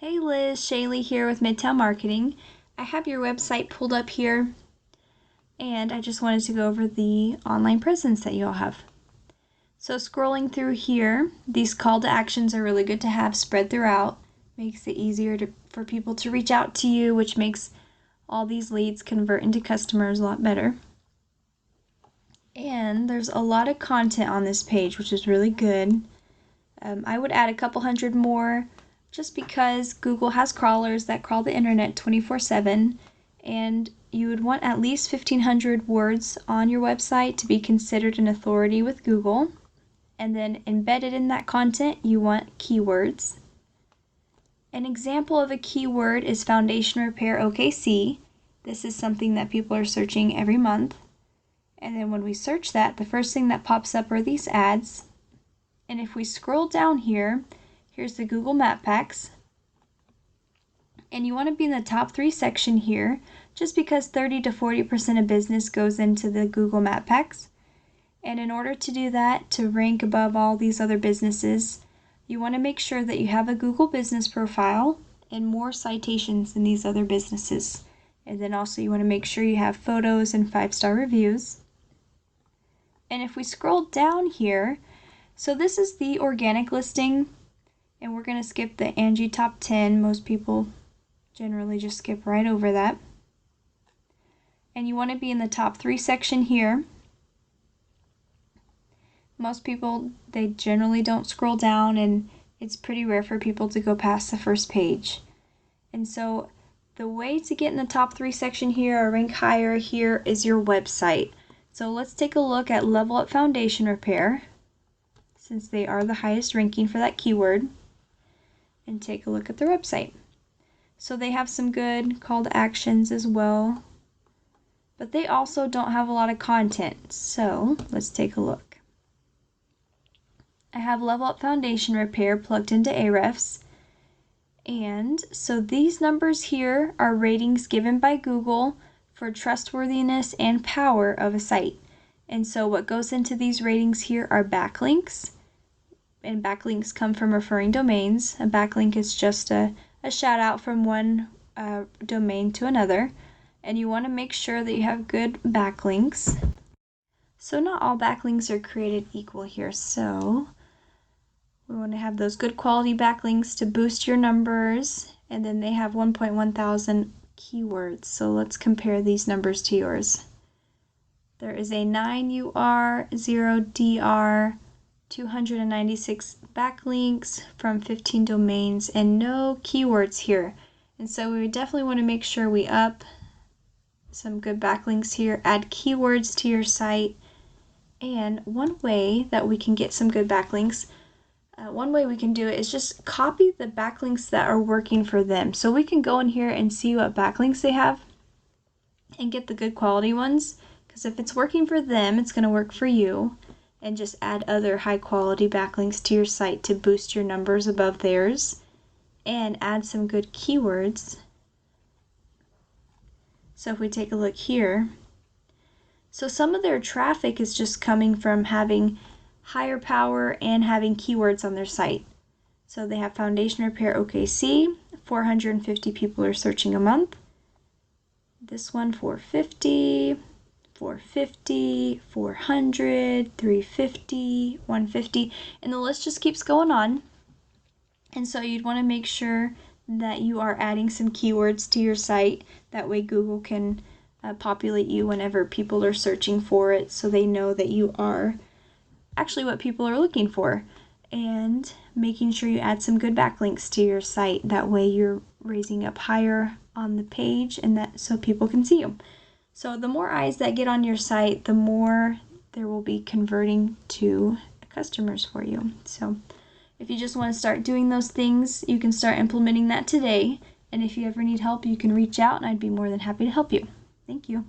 Hey Liz, Shaelee here with Midtown Marketing. I have your website pulled up here and I just wanted to go over the online presence that you all have. So scrolling through here, these call to actions are really good to have spread throughout. Makes it easier for people to reach out to you, which makes all these leads convert into customers a lot better. And there's a lot of content on this page, which is really good. I would add a couple hundred more just because Google has crawlers that crawl the internet 24/7, and you would want at least 1,500 words on your website to be considered an authority with Google. And then embedded in that content, you want keywords. An example of a keyword is Foundation Repair OKC. This is something that people are searching every month. And then when we search that, the first thing that pops up are these ads. And if we scroll down here, here's the Google Map Packs. And you want to be in the top 3 section here, just because 30 to 40% of business goes into the Google Map Packs. And in order to do that, to rank above all these other businesses, you want to make sure that you have a Google business profile and more citations than these other businesses. And then also you want to make sure you have photos and 5-star reviews. And if we scroll down here, so this is the organic listing, and we're going to skip the Angie Top 10. Most people generally just skip right over that. And you want to be in the top 3 section here. Most people, they generally don't scroll down, and it's pretty rare for people to go past the first page. And so the way to get in the top 3 section here or rank higher here is your website. So let's take a look at Level Up Foundation Repair, since they are the highest ranking for that keyword, and take a look at their website. So they have some good call to actions as well, but they also don't have a lot of content. So let's take a look. I have Level Up Foundation Repair plugged into Ahrefs, and so these numbers here are ratings given by Google for trustworthiness and power of a site. And so what goes into these ratings here are backlinks, and backlinks come from referring domains. A backlink is just a shout out from one domain to another, and you want to make sure that you have good backlinks. So not all backlinks are created equal here, so we want to have those good quality backlinks to boost your numbers, and then they have 1.1 thousand keywords. So let's compare these numbers to yours. There is a 9UR, 0DR, 296 backlinks from 15 domains, and no keywords here. And so we definitely want to make sure we up some good backlinks here, add keywords to your site. And one way that we can get some good backlinks, one way we can do it is just copy the backlinks that are working for them. So we can go in here and see what backlinks they have and get the good quality ones, because if it's working for them, it's going to work for you. And just add other high quality backlinks to your site to boost your numbers above theirs, and add some good keywords. So if we take a look here, so some of their traffic is just coming from having higher power and having keywords on their site. So they have Foundation Repair OKC, 450 people are searching a month. This one 450, 450, 400, 350, 150, and the list just keeps going on. And so you'd want to make sure that you are adding some keywords to your site. That way Google can populate you whenever people are searching for it, so they know that you are actually what people are looking for. And making sure you add some good backlinks to your site. That way you're raising up higher on the page, and that so people can see you. So the more eyes that get on your site, the more there will be converting to customers for you. So if you just want to start doing those things, you can start implementing that today. And if you ever need help, you can reach out, and I'd be more than happy to help you. Thank you.